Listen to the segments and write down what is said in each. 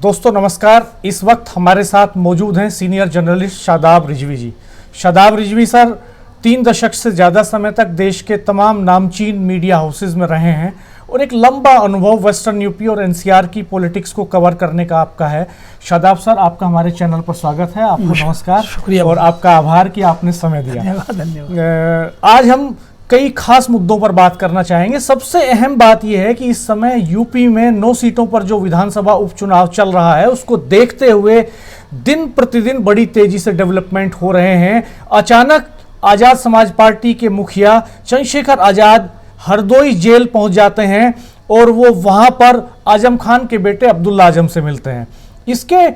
दोस्तों नमस्कार। इस वक्त हमारे साथ मौजूद हैं सीनियर जर्नलिस्ट शादाब रिजवी जी। शादाब रिजवी सर 3 दशक से ज़्यादा समय तक देश के तमाम नामचीन मीडिया हाउसेज में रहे हैं और एक लंबा अनुभव वेस्टर्न यूपी और एनसीआर की पॉलिटिक्स को कवर करने का आपका है। शादाब सर, आपका हमारे चैनल पर स्वागत है। आपको नमस्कार, शुक्रिया और आपका आभार कि आपने समय दिया। धन्यवाद। आज हम कई खास मुद्दों पर बात करना चाहेंगे। सबसे अहम बात यह है कि इस समय यूपी में 9 सीटों पर जो विधानसभा उपचुनाव चल रहा है उसको देखते हुए दिन प्रतिदिन बड़ी तेजी से डेवलपमेंट हो रहे हैं। अचानक आज़ाद समाज पार्टी के मुखिया चंद्रशेखर आज़ाद हरदोई जेल पहुंच जाते हैं और वो वहां पर आजम खान के बेटे अब्दुल्ला आजम से मिलते हैं। इसके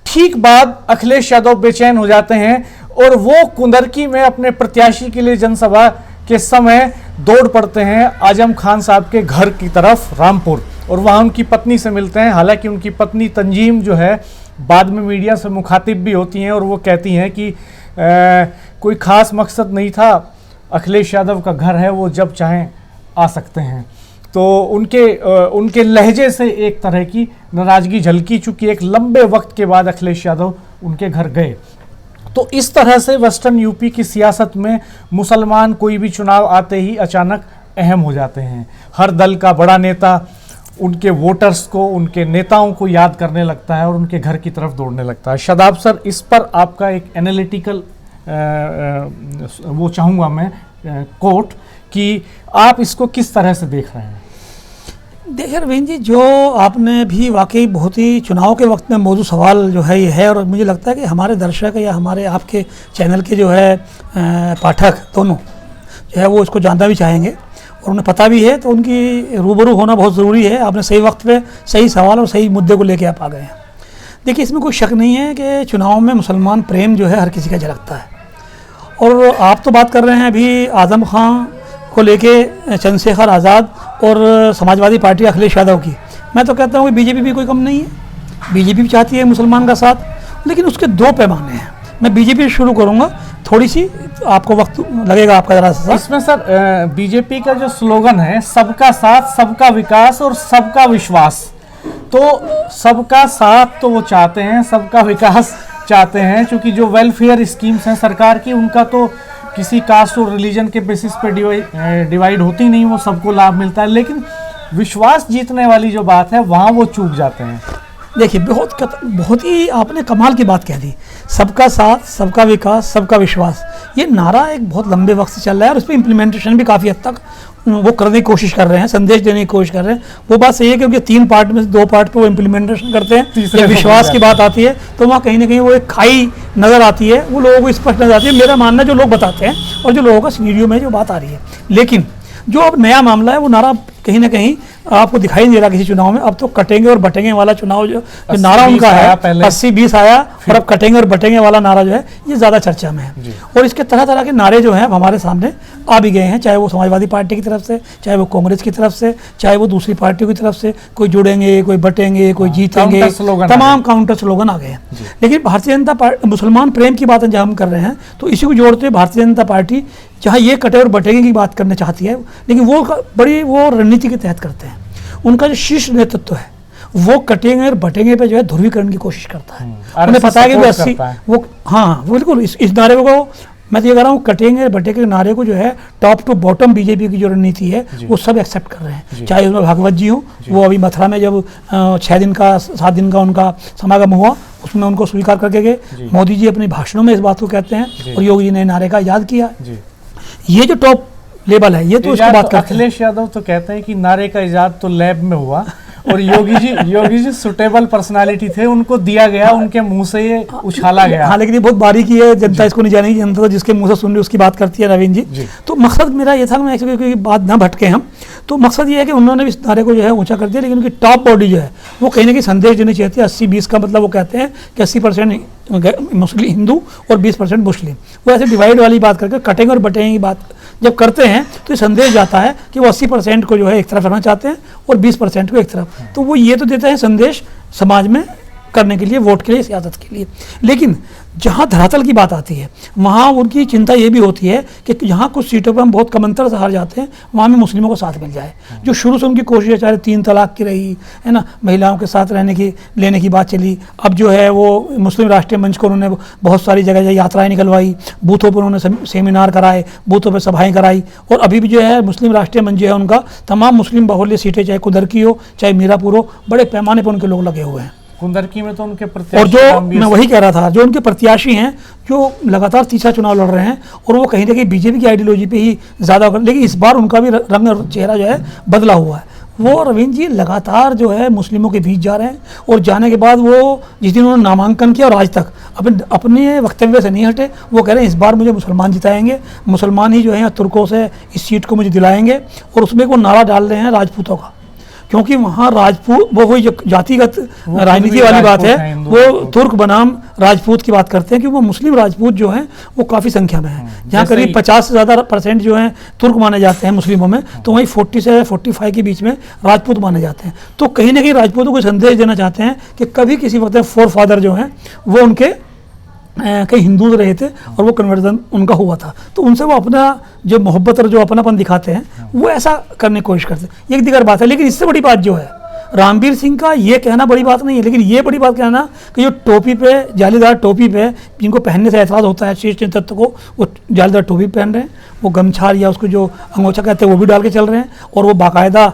ठीक बाद अखिलेश यादव बेचैन हो जाते हैं और वो कुंदरकी में अपने प्रत्याशी के लिए जनसभा के समय दौड़ पड़ते हैं आजम खान साहब के घर की तरफ रामपुर, और वहाँ उनकी पत्नी से मिलते हैं। हालांकि उनकी पत्नी तंजीम जो है बाद में मीडिया से मुखातिब भी होती हैं और वो कहती हैं कि कोई ख़ास मकसद नहीं था, अखिलेश यादव का घर है, वो जब चाहें आ सकते हैं। तो उनके लहजे से एक तरह की नाराज़गी झलकी, चूँकि एक लंबे वक्त के बाद अखिलेश यादव उनके घर गए। तो इस तरह से वेस्टर्न यूपी की सियासत में मुसलमान कोई भी चुनाव आते ही अचानक अहम हो जाते हैं। हर दल का बड़ा नेता उनके वोटर्स को, उनके नेताओं को याद करने लगता है और उनके घर की तरफ दौड़ने लगता है। शादाब सर, इस पर आपका एक एनालिटिकल वो चाहूँगा मैं कोट कि आप इसको किस तरह से देख रहे हैं? देखिए रवीन जी, जो आपने भी वाकई बहुत ही चुनाव के वक्त में मौजूद सवाल जो है ये है, और मुझे लगता है कि हमारे दर्शक या हमारे आपके चैनल के जो है पाठक दोनों जो है वो इसको जानना भी चाहेंगे और उन्हें पता भी है, तो उनकी रूबरू होना बहुत ज़रूरी है। आपने सही वक्त पे सही सवाल और सही मुद्दे को लेके आप आ गए हैं। देखिए, इसमें कोई शक नहीं है कि चुनाव में मुसलमान प्रेम जो है हर किसी का झलकता है। और आप तो बात कर रहे हैं अभी आज़म खान को लेके चंद्रशेखर आज़ाद और समाजवादी पार्टी अखिलेश यादव की। मैं तो कहता हूँ कि बीजेपी भी कोई कम नहीं है। बीजेपी भी चाहती है मुसलमान का साथ, लेकिन उसके 2 पैमाने हैं। मैं बीजेपी से शुरू करूँगा, थोड़ी सी आपको वक्त लगेगा आपका ज़रा सा। इसमें सर बीजेपी का जो स्लोगन है सबका साथ, सबका विकास और सबका विश्वास, तो सबका साथ तो वो चाहते हैं, सबका विकास चाहते हैं, क्योंकि जो वेलफेयर स्कीम्स हैं सरकार की उनका तो किसी कास्ट और रिलीजन के बेसिस पे डिवाइड होती नहीं, वो सबको लाभ मिलता है। लेकिन विश्वास जीतने वाली जो बात है वहाँ वो चूक जाते हैं। देखिए, बहुत ही आपने कमाल की बात कह दी। सबका साथ, सबका विकास, सबका विश्वास, ये नारा एक बहुत लंबे वक्त से चल रहा है और उस पर इम्प्लीमेंटेशन भी काफ़ी हद तक वो करने की कोशिश कर रहे हैं, संदेश देने की कोशिश कर रहे हैं। वो बात सही है, क्योंकि 3 पार्ट में से 2 पार्ट पे वो इम्प्लीमेंटेशन करते हैं। जब विश्वास की बात आती है तो वहाँ कहीं ना कहीं वो एक खाई नज़र आती है, वो लोगों को स्पष्ट नजर आती है। मेरा मानना जो लोग बताते हैं और जो लोगों का सीनियरियो में जो बात आ रही है, लेकिन जो अब नया मामला है वो नारा कहीं ना कहीं आपको दिखाई नहीं दे रहा किसी चुनाव में। अब तो कटेंगे और बटेंगे वाला चुनाव जो नारा उनका है, 80-20 आया और अब कटेंगे और बटेंगे वाला नारा जो है ये ज़्यादा चर्चा में है। और इसके तरह तरह के नारे जो हैं अब हमारे सामने आ भी गए हैं, चाहे वो समाजवादी पार्टी की तरफ से, चाहे वो कांग्रेस की तरफ से, चाहे वो दूसरी पार्टियों की तरफ से। कोई जुड़ेंगे, कोई बटेंगे, कोई जीतेंगे, तमाम काउंटर स्लोगन आ गए हैं। लेकिन भारतीय जनता पार्टी मुसलमान प्रेम की बात जब हम कर रहे हैं तो इसी को जोड़ते हुए भारतीय जनता पार्टी जहाँ ये कटे और बटेंगे की बात करना चाहती है, लेकिन वो बड़ी वो रणनीति के तहत करते हैं। उनका जो शीर्ष नेतृत्व है वो कटेंगे और बटेंगे पे जो है ध्रुवीकरण की कोशिश करता है। उन्हें पता है कि 80 वो, हाँ बिल्कुल, इस नारे को मैं तो ये कह रहा हूँ, कटेंगे बटेंगे नारे को जो है टॉप टू बॉटम बीजेपी की जो रणनीति है वो सब एक्सेप्ट कर रहे हैं। चाहे उसमें भागवत जी हो, वो अभी मथुरा में जब 7 दिन का उनका समागम हुआ उसमें उनको स्वीकार करके गए। मोदी जी अपने भाषणों में इस बात को कहते हैं और योगी जी ने नारे का याद किया। ये जो टॉप लेवल है ये तो इसको बात करते हैं। अखिलेश यादव तो कहते हैं कि नारे का इजाद तो लैब में हुआ और योगी जी सुटेबल पर्सनालिटी थे, उनको दिया गया, उनके मुंह से ये उछाला गया। हाँ, लेकिन ये बहुत बारीकी है, जनता इसको नहीं जानेगी। जनता तो जिसके मुंह से सुन रही उसकी बात करती है रवीन जी। तो मकसद मेरा ये था, मैं क्योंकि बात ना भटके हम, तो मकसद ये है कि उन्होंने इस नारे को जो है ऊंचा कर दिया, लेकिन उनकी टॉप बॉडी जो है वो कहीं ना कहीं संदेश देनी चाहती है। 80-20 का मतलब वो कहते हैं कि 80% मुस्लिम हिंदू और 20% मुस्लिम, वो ऐसे डिवाइड वाली बात करके कटेंगे और बटेंगे की बात जब करते हैं तो ये संदेश जाता है कि वो 80% को जो है एक तरफ रखना चाहते हैं और 20% को एक तरफ। तो वो ये तो देते हैं संदेश समाज में करने के लिए, वोट के लिए, सियासत के लिए। लेकिन जहाँ धरातल की बात आती है वहाँ उनकी चिंता ये भी होती है कि जहाँ कुछ सीटों पर हम बहुत कम अंतर से हार जाते हैं वहाँ में मुस्लिमों को साथ मिल जाए। जो शुरू से उनकी कोशिश है, चाहे 3 तलाक की रही है ना, महिलाओं के साथ रहने की लेने की बात चली, अब जो है वो मुस्लिम राष्ट्रीय मंच को उन्होंने बहुत सारी जगह यात्राएं निकलवाई, बूथों पर उन्होंने सेमिनार कराए, बूथों पर सभाएं कराई, और अभी भी जो है मुस्लिम राष्ट्रीय मंच जो है उनका तमाम मुस्लिम बहुल्य सीटें, चाहे कुदरकी हो चाहे मीरापुर हो, बड़े पैमाने पर उनके लोग लगे हुए हैं। कुंदरकी में तो उनके और प्रत्याशी जो मैं वही कह रहा था, जो उनके प्रत्याशी हैं जो लगातार तीसरा चुनाव लड़ रहे हैं और वो कहीं ना कहीं बीजेपी की आइडियोलॉजी पे ही ज़्यादा, लेकिन इस बार उनका भी रंग और चेहरा जो है बदला हुआ है। वो रविंद्र जी लगातार जो है मुस्लिमों के बीच जा रहे हैं, और जाने के बाद वो जिस दिन उन्होंने नामांकन किया और आज तक अपने वक्तव्य से नहीं हटे। वो कह रहे हैं इस बार मुझे मुसलमान जिताएंगे, मुसलमान ही जो है तुर्कों से इस सीट को मुझे दिलाएंगे, और उसमें वो नारा डाल रहे हैं राजपूतों का, क्योंकि वहाँ राजपूत वो वही जो जातिगत राजनीति वाली बात है, वो तुर्क बनाम राजपूत की बात करते हैं कि वो मुस्लिम राजपूत जो हैं वो काफ़ी संख्या में हैं। जहाँ करीब 50 से ज़्यादा % जो हैं तुर्क माने जाते हैं मुस्लिमों में, तो वहीं 40 से 45 के बीच में राजपूत माने जाते हैं। तो कहीं ना कहीं राजपूतों को संदेश देना चाहते हैं कि कभी किसी वक्त फोर फादर जो हैं वो उनके कई हिंदू रहे थे और वो कन्वर्जन उनका हुआ था, तो उनसे वो अपना जो मोहब्बत और जो अपनापन दिखाते हैं वो ऐसा करने की कोशिश करते हैं। ये एक दिगर बात है। लेकिन इससे बड़ी बात जो है, रामवीर सिंह का ये कहना बड़ी बात नहीं है, लेकिन ये बड़ी बात कहना कि जो टोपी पे, जालीदार टोपी पे, जिनको पहनने से एतराज़ होता है शीर्ष नेतृत्व को, वो जालीदार टोपी पहन रहे हैं, वो गमछार या उसको जो अंगोछा कहते हैं वो भी डाल के चल रहे हैं, और वो बाकायदा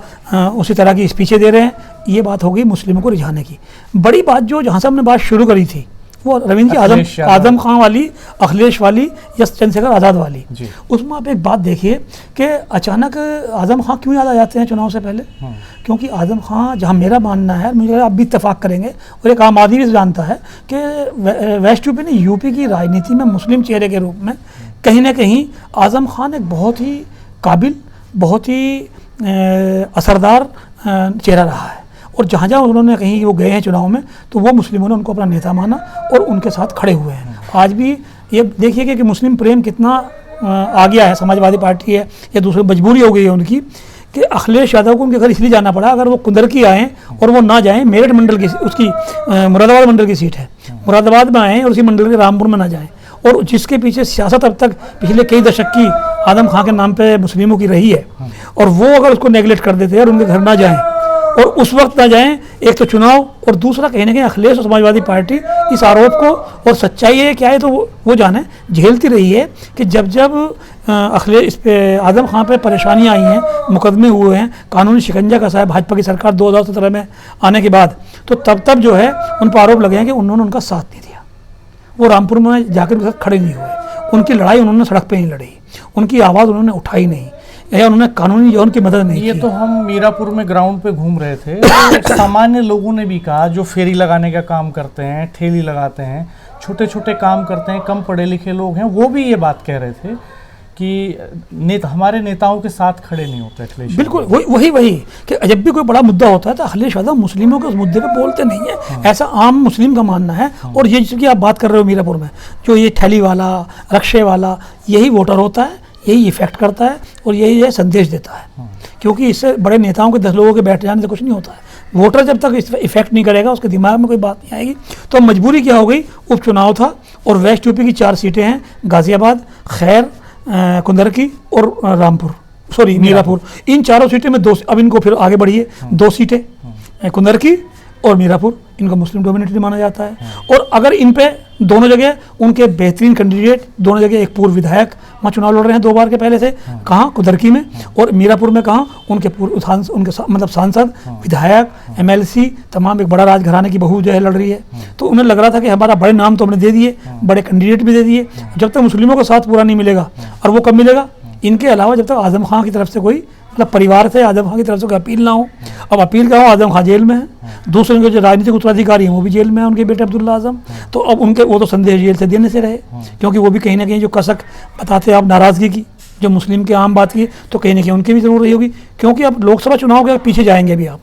उसी तरह की स्पीचें दे रहे हैं। ये बात हो गई मुस्लिमों को रिझाने की। बड़ी बात जो जहाँ से हमने बात शुरू करी थी वो रविंद्र जी आजम खां वाली, अखिलेश वाली या चंद्रशेखर आज़ाद वाली, उसमें आप एक बात देखिए कि अचानक आजम खां क्यों याद आ जाते हैं चुनाव से पहले। क्योंकि आजम खां, जहां मेरा मानना है, मुझे आप भी इत्तेफाक करेंगे और एक आम आदमी भी जानता है कि वेस्ट यूपी ने यूपी की राजनीति में मुस्लिम चेहरे के रूप में कहीं ना कहीं आजम खान एक बहुत ही काबिल, बहुत ही असरदार चेहरा रहा है, और जहाँ जहाँ उन्होंने कहीं वो गए हैं चुनाव में तो वो मुस्लिमों ने उनको अपना नेता माना और उनके साथ खड़े हुए हैं। आज भी ये देखिए कि मुस्लिम प्रेम कितना आ गया है। समाजवादी पार्टी है या दूसरी मजबूरी हो गई है उनकी कि अखिलेश यादव को उनके घर इसलिए जाना पड़ा, अगर वो कुंदरकी आएँ और वो ना जाएँ मेरठ मंडल की, उसकी मुरादाबाद मंडल की सीट है, मुरादाबाद में आएँ और उसी मंडल के रामपुर में ना जाएँ, और जिसके पीछे सियासत अब तक पिछले कई दशक की आजम खां के नाम पे मुस्लिमों की रही है, और वो अगर उसको नेगलेक्ट कर देते हैं और उनके घर ना जाएँ और उस वक्त ना जाएं, एक तो चुनाव और दूसरा कहीं ना कहीं अखिलेश और समाजवादी पार्टी इस आरोप को, और सच्चाई है क्या है तो वो जाने, झेलती रही है कि जब जब अखिलेश इस पे आजम खां पे परेशानियां आई हैं, मुकदमे हुए हैं, कानूनी शिकंजा कसा है भाजपा की सरकार 2017 में आने के बाद, तो तब जो है उन पर आरोप लगे हैं कि उन्होंने उनका साथ नहीं दिया, वो रामपुर में जाकर उनके साथ खड़े नहीं हुए, उनकी लड़ाई उन्होंने सड़क पर नहीं लड़ी, उनकी आवाज़ उन्होंने उठाई नहीं, या उन्होंने कानूनी जो उनकी मदद नहीं की। ये तो हम मीरापुर में ग्राउंड पे घूम रहे थे, तो सामान्य लोगों ने भी कहा, जो फेरी लगाने का काम करते हैं, ठेली लगाते हैं, छोटे छोटे काम करते हैं, कम पढ़े लिखे लोग हैं, वो भी ये बात कह रहे थे कि हमारे नेताओं के साथ खड़े नहीं होते अखिलेश। बिल्कुल वही कि जब भी कोई बड़ा मुद्दा होता है तो अखिलेश यादव मुस्लिमों के उस मुद्दे पे बोलते नहीं है, ऐसा आम मुस्लिम का मानना है। और ये जिसकी आप बात कर रहे हो मीरापुर में, जो ये ठेली वाला, रक्शे वाला, यही वोटर होता है, यही इफेक्ट करता है और यही ये संदेश देता है, क्योंकि इससे बड़े नेताओं के 10 लोगों के बैठ जाने से कुछ नहीं होता है। वोटर जब तक इस इफेक्ट नहीं करेगा, उसके दिमाग में कोई बात नहीं आएगी। तो मजबूरी क्या हो गई, उपचुनाव था और वेस्ट यूपी की 4 सीटें हैं, गाजियाबाद, खैर, कुंदरकी और मीरापुर। इन चारों सीटें में 2, अब इनको फिर आगे बढ़िए, 2 सीटें कुंदरकी और मीरापुर, इनको मुस्लिम डोमिनेटेड माना जाता है। और अगर इन पे दोनों जगह उनके बेहतरीन कैंडिडेट, दोनों जगह एक पूर्व विधायक वहाँ चुनाव लड़ रहे हैं 2 बार के पहले से, कहाँ कुदरकी में और मीरापुर में, कहाँ उनके मतलब सांसद, विधायक, MLC, तमाम एक बड़ा राजघराने की बहू जो है लड़ रही है। तो उन्हें लग रहा था कि हमारा बड़े नाम तो हमने दे दिए, बड़े कैंडिडेट भी दे दिए, जब तक मुस्लिमों का साथ पूरा नहीं मिलेगा, और वो कब मिलेगा, इनके अलावा जब तक आजम खां की तरफ से कोई, मतलब परिवार से आजम खां की तरफ से कोई अपील ना हो। अब अपील का हो, आजम खां जेल में है, दूसरे के जो राजनीतिक उत्तराधिकारी हैं वो भी जेल में है, उनके बेटे अब्दुल्ला आजम। तो अब उनके वो तो संदेश जेल से देने से रहे, क्योंकि वो भी कहीं ना कहीं जो कसक बताते हैं आप नाराज़गी की, जो मुस्लिम के आम बात की, तो कहीं ना कहीं उनकी भी ज़रूर रही होगी। क्योंकि अब लोकसभा चुनाव के पीछे जाएंगे अभी आप,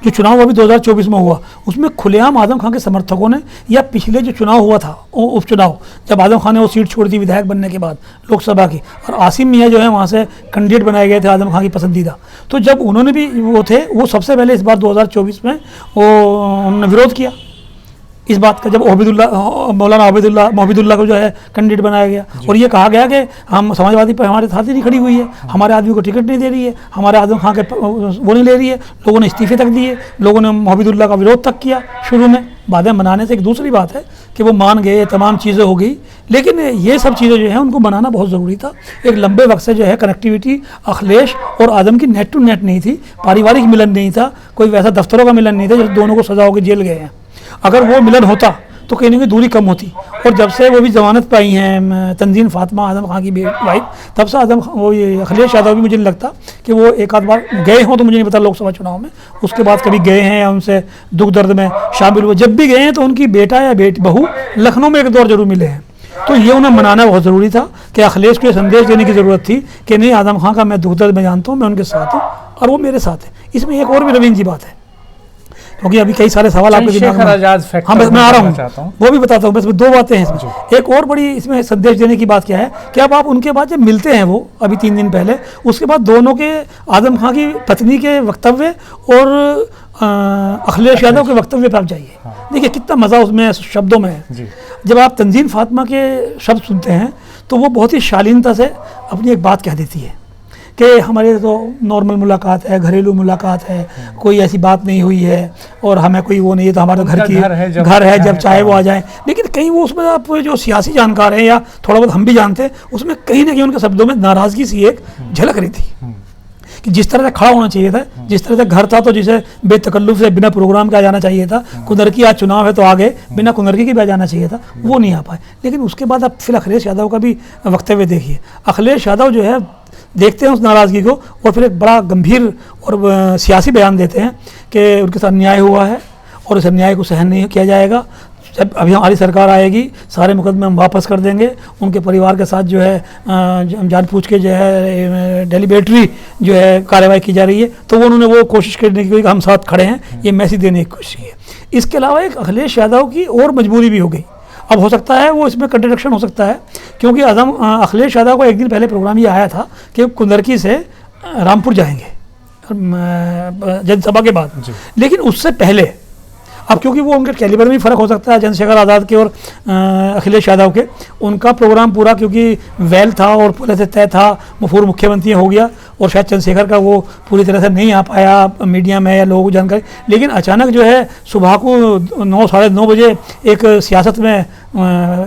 जो चुनाव अभी 2024 में हुआ, उसमें खुलेआम आजम खां के समर्थकों ने, या पिछले जो चुनाव हुआ था उपचुनाव, जब आजम खां ने वो सीट छोड़ दी विधायक बनने के बाद लोकसभा की, और आसिम मियाँ जो है वहाँ से कैंडिडेट बनाए गए थे आजम खां की पसंदीदा, तो जब उन्होंने भी वो थे, वो सबसे पहले इस बार 2024 में वो उन्होंने विरोध किया इस बात का, जब मौलाना मोहब्बतुल्लाह को जो है कैंडिडेट बनाया गया और ये कहा गया कि हम समाजवादी पर हमारे साथ ही नहीं खड़ी हुई है, हमारे आदमी को टिकट नहीं दे रही है, हमारे आदम खां के वो नहीं ले रही है, लोगों ने इस्तीफे तक दिए, लोगों ने मोहब्बतुल्लाह का विरोध तक किया शुरू में। बाद में मनाने से एक दूसरी बात है कि वो मान गए, तमाम चीज़ें हो गई, लेकिन ये सब चीज़ें जो है उनको बनाना बहुत ज़रूरी था। एक लंबे वक्त से जो है कनेक्टिविटी अखिलेश और आदम की नेट टू नेट नहीं थी, पारिवारिक मिलन नहीं था, कोई वैसा दफ्तरों का मिलन नहीं था जब दोनों को सजा होकर जेल गए हैं। अगर वो मिलन होता तो कहीं ना कहीं दूरी कम होती। और जब से वो भी जमानत पाई हैं तंजीन फातिमा आदम खां की वाइफ, तब से वो ये अखिलेश यादव भी मुझे नहीं लगता कि वो एक आध बार गए हों, तो मुझे नहीं पता लोकसभा चुनाव में उसके बाद कभी गए हैं या उनसे दुख दर्द में शामिल हुए। जब भी गए हैं तो उनकी बेटा या बेटी बहू लखनऊ में एक दौर जरूर मिले हैं। तो ये उन्हें मनाना बहुत ज़रूरी था कि अखिलेश को ये संदेश देने की ज़रूरत थी कि नहीं, आदम खां का मैं दुख दर्द में जानता हूँ, मैं उनके साथ हूँ और वो मेरे साथ है। इसमें एक और भी रवीन जी बात है, क्योंकि अभी कई सारे सवाल आपके दिमाग में, हाँ बस मैं आ रहा हूँ, वो भी बताता हूँ। बस दो बातें हैं इसमें। एक और बड़ी इसमें संदेश देने की बात क्या है कि अब आप उनके बाद जब मिलते हैं वो अभी 3 दिन पहले, उसके बाद दोनों के आदम खां की पत्नी के वक्तव्य और अखिलेश यादव के वक्तव्य पर आप जाइए, देखिए कितना मज़ा उसमें शब्दों में है। जब आप तंजीन फातिमा के शब्द सुनते हैं तो वो बहुत ही शालीनता से अपनी एक बात कह देती है कि हमारे तो नॉर्मल मुलाकात है, घरेलू मुलाकात है, कोई ऐसी बात नहीं हुई है और हमें कोई वो नहीं है, तो हमारा घर है जब चाहे वो आ जाए। लेकिन कहीं वो उसमें आप जो सियासी जानकार हैं या थोड़ा बहुत हम भी जानते हैं, उसमें कहीं ना कहीं उनके शब्दों में नाराज़गी सी एक झलक रही थी कि जिस तरह से खड़ा होना चाहिए था, जिस तरह से घर था तो जिसे बेतकल्लुफ़ से बिना प्रोग्राम के आ जाना चाहिए था, कुदरती आज चुनाव है तो आगे बिना कुदरती के भी आ जाना चाहिए था, वो नहीं आ पाए। लेकिन उसके बाद आप फिर अखिलेश यादव का भी वक्तव्य देखिए। अखिलेश यादव जो है देखते हैं उस नाराज़गी को और फिर एक बड़ा गंभीर और सियासी बयान देते हैं कि उनके साथ अन्याय हुआ है और इस अन्याय को सहन नहीं किया जाएगा। जब अभी हमारी सरकार आएगी सारे मुकदमे हम वापस कर देंगे, उनके परिवार के साथ जो है जानबूझ के जो है डेलिबरेटरी जो है कार्रवाई की जा रही है, तो उन्होंने वो कोशिश करने की हम साथ खड़े हैं, ये मैसेज देने की कोशिश की है। इसके अलावा एक अखिलेश यादव की और मजबूरी भी हो गई। अब हो सकता है वो इसमें कंट्रडिक्शन हो सकता है, क्योंकि अखिलेश यादव को एक दिन पहले प्रोग्राम ये आया था कि कुंदरकी से रामपुर जाएंगे जनसभा के बाद, लेकिन उससे पहले अब क्योंकि वो उनके कैलिबर में भी फ़र्क हो सकता है चंद्रशेखर आज़ाद के और अखिलेश यादव के, उनका प्रोग्राम पूरा क्योंकि वेल था और पहले से तय था, वो पूर्व मुख्यमंत्री हो गया और शायद चंद्रशेखर का वो पूरी तरह से नहीं आ पाया मीडिया में या लोगों को जानकारी। लेकिन अचानक जो है सुबह को 9 साढ़े 9 बजे एक सियासत में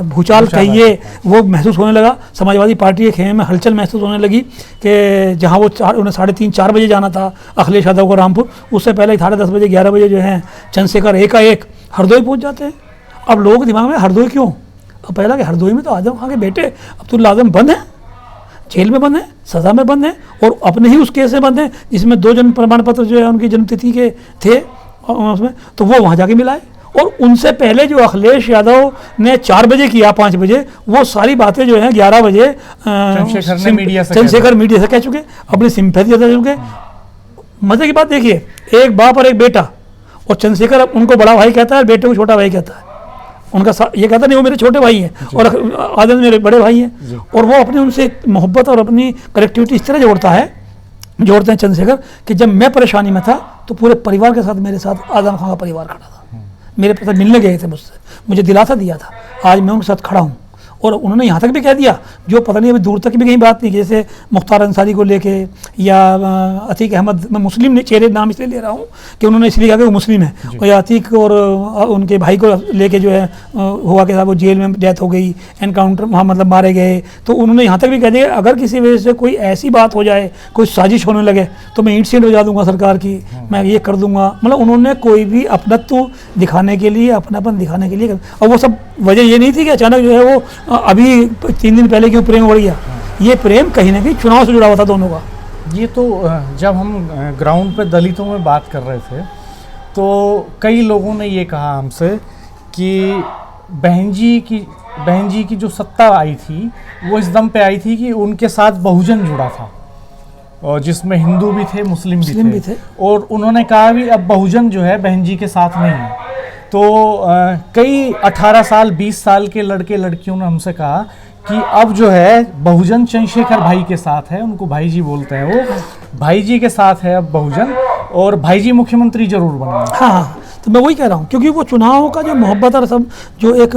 भूचाल कहिए वो महसूस होने लगा। समाजवादी पार्टी के खेमे में हलचल महसूस होने लगी कि जहाँ वो उन्हें 3:30-4 बजे जाना था अखिलेश यादव को रामपुर, उससे पहले 10:30 बजे 11 बजे जो है चंद्रशेखर एकाएक हरदोई पहुँच जाते हैं। अब लोगों के दिमाग में हरदोई क्यों? अब पहला कि हरदोई में तो आजम खां के बेटे अब्दुल आजम बंद हैं, जेल में बंद हैं, सज़ा में बंद हैं और अपने ही उस केस में बंद हैं जिसमें 2 जन्म प्रमाण पत्र जो है उनकी जन्मतिथि के थे उसमें, तो वो वहाँ जाके मिलाए। और उनसे पहले जो अखिलेश यादव ने 4 बजे किया 5 बजे, वो सारी बातें जो हैं 11 बजे चंद्रशेखर मीडिया से कह चुके, अपनी सिंपैथी दे चुके। मजे की बात देखिए, एक बाप और एक बेटा, और चंद्रशेखर उनको बड़ा भाई कहता है, बेटे को छोटा भाई कहता है। उनका ये कहता नहीं वो मेरे छोटे भाई हैं और आदम मेरे बड़े भाई हैं, और वो अपनी उनसे मोहब्बत और अपनी कनेक्टिविटी इस तरह जोड़ते हैं चंद्रशेखर कि जब मैं परेशानी में था तो पूरे परिवार के साथ मेरे साथ आजम खां का परिवार खड़ा था, मेरे साथ मिलने गए थे मुझसे, मुझे दिलासा दिया था, आज मैं उनके साथ खड़ा हूँ। और उन्होंने यहाँ तक भी कह दिया जो पता नहीं अभी दूर तक भी कहीं बात नहीं की, जैसे मुख्तार अंसारी को लेके या अतीक अहमद, मैं मुस्लिम चेहरे नाम इसलिए ले रहा हूँ कि उन्होंने इसलिए कहा कि वो मुस्लिम है, और या अतीक और उनके भाई को लेके जो है हुआ कि वो जेल में डेथ हो गई, एनकाउंटर वहाँ मतलब मारे गए, तो उन्होंने यहाँ तक भी कह दिया अगर किसी वजह से कोई ऐसी बात हो जाए, कोई साजिश होने लगे तो मैं ईंट से बजा दूंगा सरकार की, मैं ये कर दूंगा। मतलब उन्होंने कोई भी अपनत्व दिखाने के लिए, अपनापन दिखाने के लिए, और वो सब वजह ये नहीं थी कि अचानक जो है वो अभी 3 दिन पहले क्यों प्रेम बढ़ गया, ये प्रेम कहीं ना कहीं चुनाव से जुड़ा हुआ था दोनों का। ये तो जब हम ग्राउंड पे दलितों में बात कर रहे थे तो कई लोगों ने ये कहा हमसे कि बहन जी की जो सत्ता आई थी वो इस दम पे आई थी कि उनके साथ बहुजन जुड़ा था, और जिसमें हिंदू भी थे, मुस्लिम भी थे, और उन्होंने कहा भी अब बहुजन जो है बहन जी के साथ नहीं है। तो कई 18 साल 20 साल के लड़के लड़कियों ने हमसे कहा कि अब जो है बहुजन चंद्रशेखर भाई के साथ है, उनको भाई जी बोलते हैं, वो भाई जी के साथ है अब बहुजन, और भाई जी मुख्यमंत्री जरूर बनेंगे। हाँ, तो मैं वही कह रहा हूँ, क्योंकि वो चुनाव का जो मोहब्बत और सब जो एक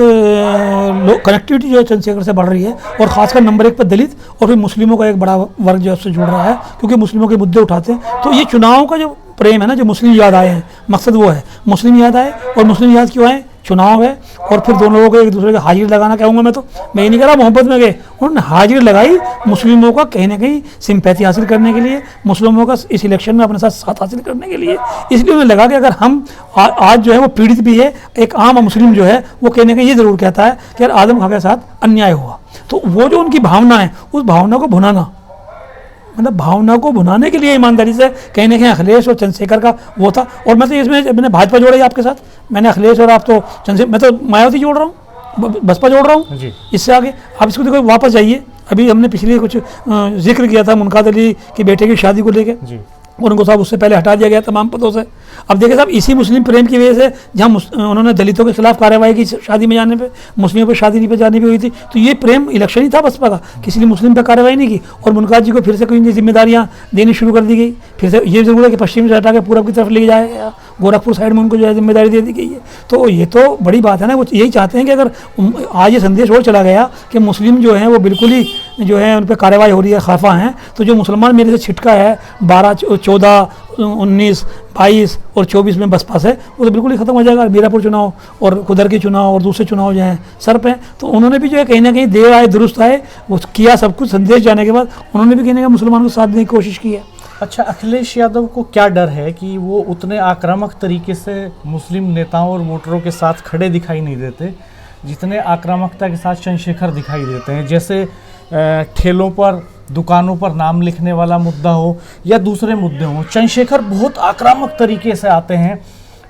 कनेक्टिविटी जो है चंद्रशेखर से बढ़ रही है, और ख़ासकर नंबर 1 पर दलित और फिर मुस्लिमों का एक बड़ा वर्ग जो है उससे जुड़ रहा है, क्योंकि मुस्लिमों के मुद्दे उठाते हैं। तो ये चुनाव का जो प्रेम है ना, जो मुस्लिम याद आए हैं, मकसद वो है मुस्लिम याद आए। और मुस्लिम याद क्यों आए? चुनाव है, और फिर दोनों लोगों को एक दूसरे के हाजिर लगाना कहूँगा मैं, तो मैं ये नहीं कह रहा मोहब्बत में गए, उन्होंने हाजिर लगाई मुस्लिमों का कहीं ना कहीं सिंपैथी हासिल करने के लिए, मुस्लिमों का इस इलेक्शन में अपने साथ साथ हासिल करने के लिए। इसलिए उन्हें लगा कि अगर हम आज जो है वो पीड़ित भी है, एक आम मुस्लिम जो है वो कहीं ना कहीं ये ज़रूर कहता है कि यार आदम खां के साथ अन्याय हुआ, तो वो जो उनकी भावना है उस भावना को भुनाना, मतलब भावना को भुनाने के लिए ईमानदारी से कहीं ना कहीं अखिलेश और चंद्रशेखर का वो था। और मैं तो इसमें मैंने भाजपा जोड़ा है आपके साथ, मैंने अखिलेश और आप तो चंद्रशेखर, मैं तो मायावती जोड़ रहा हूँ, बसपा जोड़ रहा हूँ। इससे आगे आप इसको देखो, वापस जाइए, अभी हमने पिछले कुछ जिक्र किया था मुनकाद अली के बेटे की शादी को लेकर, और उनको साहब उससे पहले हटा दिया गया तमाम पदों से। अब देखिए साहब, इसी मुस्लिम प्रेम की वजह से जहाँ उन्होंने दलितों के खिलाफ कार्रवाई की शादी में जाने पे, मुस्लिमों पर शादी पे जाने पे हुई थी, तो ये प्रेम इलेक्शन ही था बसपा का, किसी ने मुस्लिम पर कार्रवाई नहीं की। और मुनकाद जी को फिर से कोई जिम्मेदारियाँ देनी शुरू कर दी गई, फिर से ये जरूर है कि पश्चिम से हटा के पूरब की तरफ ले जाया गया, गोरखपुर साइड में उनको जो है जिम्मेदारी दे दी गई है। तो ये तो बड़ी बात है ना, वो यही चाहते हैं कि अगर आज ये संदेश और चला गया कि मुस्लिम जो हैं वो बिल्कुल ही जो है उन पर कार्रवाई हो रही है, खाफा हैं, तो जो मुसलमान मेरे से छिटका है 12, 14, 19, 22 और 24 में बसपा से, वो तो बिल्कुल ही ख़त्म हो जाएगा। मीरापुर चुनाव और कुदर के चुनाव और दूसरे चुनाव जो हैं सर पे, तो उन्होंने भी जो है कहीं ना कहीं देर आए दुरुस्त आए, वो किया सब कुछ। संदेश जाने के बाद उन्होंने भी कहीं ना कहीं मुसलमानों को साथ देने की कोशिश की है। अच्छा, अखिलेश यादव को क्या डर है कि वो उतने आक्रामक तरीके से मुस्लिम नेताओं और वोटरों के साथ खड़े दिखाई नहीं देते जितने आक्रामकता के साथ चंद्रशेखर दिखाई देते हैं? जैसे ठेलों पर, दुकानों पर नाम लिखने वाला मुद्दा हो या दूसरे मुद्दे हों, चंद्रशेखर बहुत आक्रामक तरीके से आते हैं,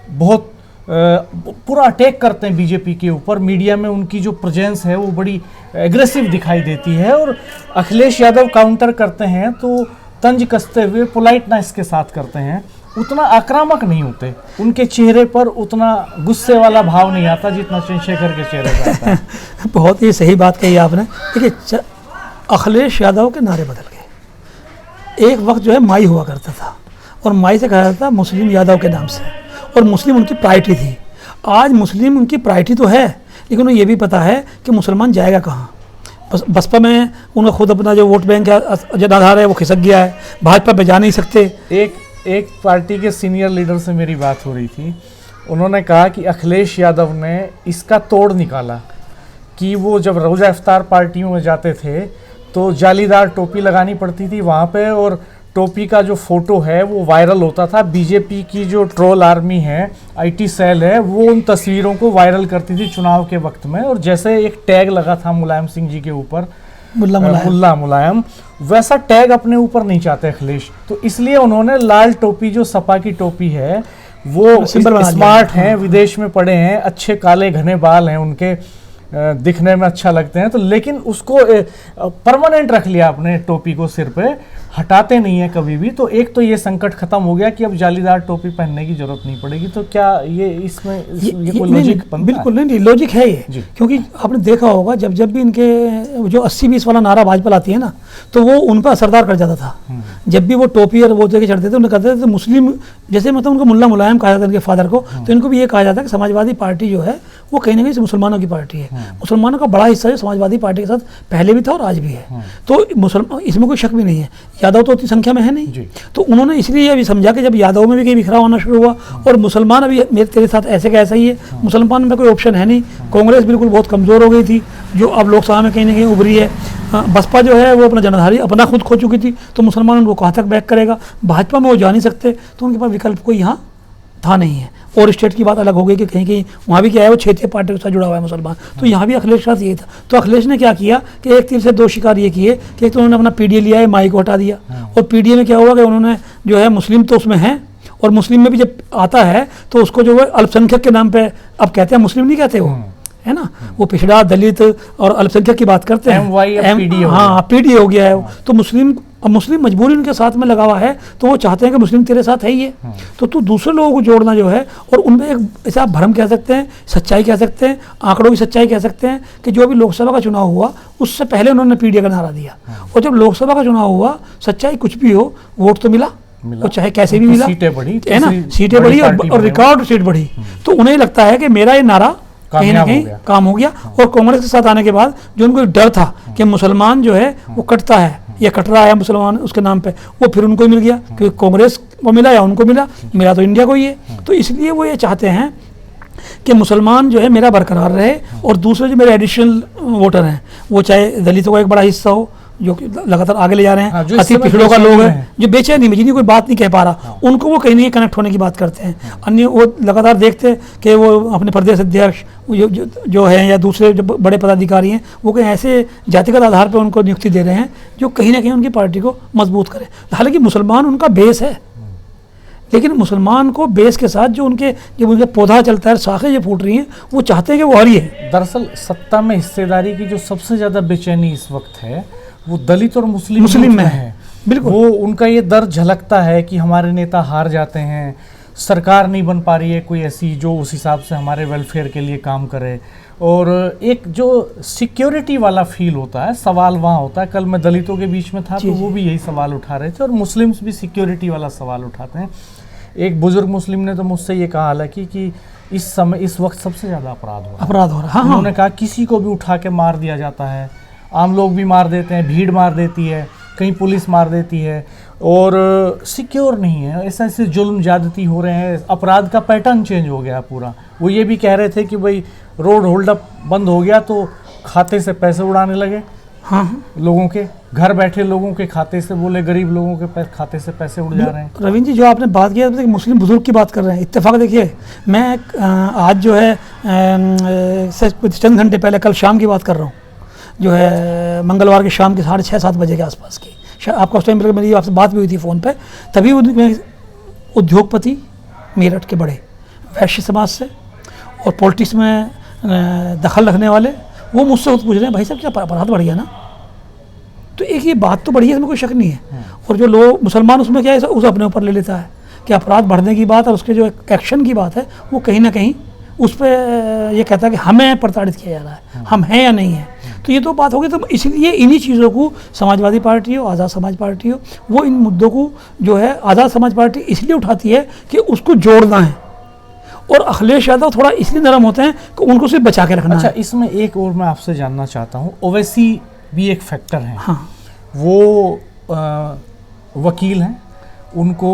बहुत पूरा अटैक करते हैं बीजेपी के ऊपर। मीडिया में उनकी जो प्रेजेंस है वो बड़ी एग्रेसिव दिखाई देती है, और अखिलेश यादव काउंटर करते हैं तो तंज कसते हुए पोलाइटनेस के साथ करते हैं, उतना आक्रामक नहीं होते। उनके चेहरे पर उतना गुस्से वाला भाव नहीं आता जितना चंद्रशेखर के चेहरे पर आता है। बहुत ही सही बात कही आपने। देखिए, अखिलेश यादव के नारे बदल गए। एक वक्त जो है माई हुआ करता था, और माई से कहा जाता था मुस्लिम यादव के नाम से, और मुस्लिम उनकी प्रायोरिटी थी। आज मुस्लिम उनकी प्रायोरिटी तो है, लेकिन उन्हें ये भी पता है कि मुसलमान जाएगा कहाँ। बसपा में उनका खुद अपना जो वोट बैंक का जनाधार है वो खिसक गया है, भाजपा पे जा नहीं सकते। एक पार्टी के सीनियर लीडर से मेरी बात हो रही थी, उन्होंने कहा कि अखिलेश यादव ने इसका तोड़ निकाला कि वो जब रोज़ा इफ्तार पार्टियों में जाते थे तो जालीदार टोपी लगानी पड़ती थी वहाँ पे, और टोपी का जो फोटो है वो वायरल होता था। बीजेपी की जो ट्रोल आर्मी है, आईटी सेल है, वो उन तस्वीरों को वायरल करती थी चुनाव के वक्त में, और जैसे एक टैग लगा था मुलायम सिंह जी के ऊपर, मुल्ला मुलायम, वैसा टैग अपने ऊपर नहीं चाहते अखिलेश, तो इसलिए उन्होंने लाल टोपी, जो सपा की टोपी है, वो स्मार्ट हैं, विदेश में पढ़े हैं, अच्छे काले घने बाल हैं उनके, दिखने में अच्छा लगते हैं, तो लेकिन उसको परमानेंट रख लिया अपने टोपी को सिर पे, हटाते नहीं है कभी भी। तो एक तो ये संकट खत्म हो गया कि अब जालीदार टोपी पहनने की जरूरत नहीं पड़ेगी। तो क्या ये इसमें ये कोई लॉजिक बनता है? बिल्कुल नहीं, लॉजिक है ये, क्योंकि आपने देखा होगा जब जब भी इनके जो 80-20 वाला नारा भाजपा लाती है ना, तो वो उन पर असरदार कर जाता था। जब भी वो टोपी और वो जगह चढ़ते थे, उन्हें कहते थे मुस्लिम, जैसे मतलब उनको मुल्ला मुलायम कहा जाता है इनके फादर को, तो इनको भी ये कहा जाता है कि समाजवादी पार्टी जो है वो कहीं ना कहीं मुसलमानों की पार्टी है। मुसलमानों का बड़ा हिस्सा जो समाजवादी पार्टी के साथ पहले भी था और आज भी है, तो मुसलमान, इसमें कोई शक भी नहीं है। यादव तो उतनी संख्या में है नहीं, तो उन्होंने इसलिए अभी समझा कि जब यादव में भी कहीं बिखरा होना शुरू हुआ, और मुसलमान अभी मेरे तेरे साथ ऐसे का ऐसा ही है, मुसलमान में कोई ऑप्शन है नहीं। कांग्रेस बिल्कुल बहुत कमज़ोर हो गई थी, जो अब लोकसभा में कहीं ना कहीं उभरी है। बसपा जो है वो अपना जनाधारी अपना खुद खो चुकी थी, तो मुसलमान उनको कहाँ तक बैक करेगा। भाजपा में वो जा नहीं सकते, तो उनके पास विकल्प कोई यहाँ था नहीं है। और स्टेट की बात अलग हो गई कि कहीं कहीं वहाँ भी क्या है, वो क्षेत्रीय पार्टी के साथ जुड़ा हुआ है मुसलमान, तो यहाँ भी अखिलेश के साथ ये था। तो अखिलेश ने क्या किया कि एक तीर से दो शिकार ये किए कि एक तो उन्होंने अपना पीडीए लिया है, माई को हटा दिया, और पीडीए में क्या हुआ कि उन्होंने जो है मुस्लिम तो उसमें हैं, और मुस्लिम में भी जब आता है तो उसको जो है अल्पसंख्यक के नाम पे अब कहते हैं, मुस्लिम नहीं कहते वो, है ना, वो पिछड़ा, दलित और अल्पसंख्यक की बात करते हैं। हाँ, पीडीए हो गया है वो। तो मुस्लिम मजबूरी उनके साथ में लगा हुआ है, तो वो चाहते हैं कि मुस्लिम तेरे साथ है ही है, तो तू दूसरे लोगों को जोड़ना जो है, और उनमें एक ऐसा भ्रम कह सकते हैं, सच्चाई कह सकते हैं, आंकड़ों की सच्चाई कह सकते हैं कि जो अभी लोकसभा का चुनाव हुआ उससे पहले उन्होंने पीडीए का नारा दिया, और जब लोकसभा का चुनाव हुआ, सच्चाई कुछ भी हो, वोट तो मिला, मिला, वो चाहे कैसे भी उनकी मिला, सीटें बढ़ी, है ना, तीसरी सीटें बड़ी बढ़ी पार्टी और बने रिकॉर्ड सीट बढ़ी। तो उन्हें लगता है कि मेरा ये नारा कहीं ना कामयाब हो कहीं गया। काम हो गया। और कांग्रेस के साथ आने के बाद जो उनको एक डर था कि मुसलमान जो है वो कटता है या कट रहा है मुसलमान उसके नाम पे, वो फिर उनको मिल गया, क्योंकि कांग्रेस को मिला या उनको मिला तो इंडिया को ही है। तो इसलिए वो ये चाहते हैं कि मुसलमान जो है मेरा बरकरार रहे, और दूसरे जो मेरे एडिशनल वोटर हैं, वो चाहे दलितों का एक बड़ा हिस्सा हो जो कि लगातार आगे ले जा रहे हाँ, हैं, जो इस अति समय पिछड़ों का लोग बेचैनी है में जो बेचैनी में जिन्हें कोई बात नहीं कह पा रहा, उनको वो कहीं ना कहीं कनेक्ट होने की बात करते हैं। अन्य वो लगातार देखते हैं कि वो अपने प्रदेश अध्यक्ष जो है या दूसरे जो बड़े पदाधिकारी हैं, वो कहीं ऐसे जातिगत आधार पर उनको नियुक्ति दे रहे हैं जो कहीं ना कहीं उनकी पार्टी को मजबूत करे। हालांकि मुसलमान उनका बेस है, लेकिन मुसलमान को बेस के साथ जो उनके पौधा चलता है, शाखें जो फूट रही हैं, वो चाहते हैं कि वो हरी है। दरअसल सत्ता में हिस्सेदारी की जो सबसे ज्यादा बेचैनी इस वक्त है वो दलित और मुस्लिम में में है। बिल्कुल, वो उनका ये दर्द झलकता है कि हमारे नेता हार जाते हैं, सरकार नहीं बन पा रही है कोई ऐसी जो उस हिसाब से हमारे वेलफेयर के लिए काम करे, और एक जो सिक्योरिटी वाला फील होता है, सवाल वहाँ होता है। कल मैं दलितों के बीच में था तो वो भी यही सवाल उठा रहे थे, और मुस्लिम्स भी सिक्योरिटी वाला सवाल उठाते हैं। एक बुजुर्ग मुस्लिम ने तो मुझसे ये कहा हालांकि कि इस वक्त सबसे ज़्यादा अपराध हो रहा है। हाँ, उन्होंने कहा किसी को भी उठा के मार दिया जाता है, आम लोग भी मार देते हैं, भीड़ मार देती है, कहीं पुलिस मार देती है, और सिक्योर नहीं है। ऐसे जुल्म ज्यादती हो रहे हैं, अपराध का पैटर्न चेंज हो गया पूरा। वो ये भी कह रहे थे कि भाई रोड होल्ड अप बंद हो गया तो खाते से पैसे उड़ाने लगे। हाँ, लोगों के घर बैठे लोगों के खाते से, बोले गरीब लोगों के खाते से पैसे उड़ जा रहे हैं। रविंद्र जी, जो आपने बात किया मुस्लिम बुजुर्ग की बात कर रहे हैं, इत्तेफाक देखिए, मैं आज जो है चंद घंटे पहले कल शाम की बात कर रहा हूँ, जो है मंगलवार की शाम के 6:30-7 बजे के आसपास की, आपका उस टाइम मेरी आपसे बात भी हुई थी फ़ोन पे। तभी उद्योगपति मेरठ के बड़े वैश्य समाज से और पॉलिटिक्स में दखल रखने वाले, वो मुझसे खुद पूछ रहे हैं, भाई साहब क्या अपराध बढ़ गया ना? तो एक ये बात तो बढ़ी है, इसमें कोई शक नहीं है। और जो लोग मुसलमान उसमें क्या है, उसे अपने ऊपर ले लेता है कि अपराध बढ़ने की बात और उसके जो एक्शन की बात है, वो कहीं ना कहीं उस पर ये कहता है कि हमें प्रताड़ित किया जा रहा है, हम हैं या नहीं हैं। तो ये तो बात होगी। तो इसलिए इन्हीं चीज़ों को समाजवादी पार्टी हो, आज़ाद समाज पार्टी हो, वो इन मुद्दों को जो है आज़ाद समाज पार्टी इसलिए उठाती है कि उसको जोड़ना है, और अखिलेश यादव थोड़ा इसलिए नरम होते हैं कि उनको सिर्फ बचा के रखना है। अच्छा, इसमें एक और मैं आपसे जानना चाहता हूँ, ओवैसी भी एक फैक्टर है। हाँ, वो वकील हैं, उनको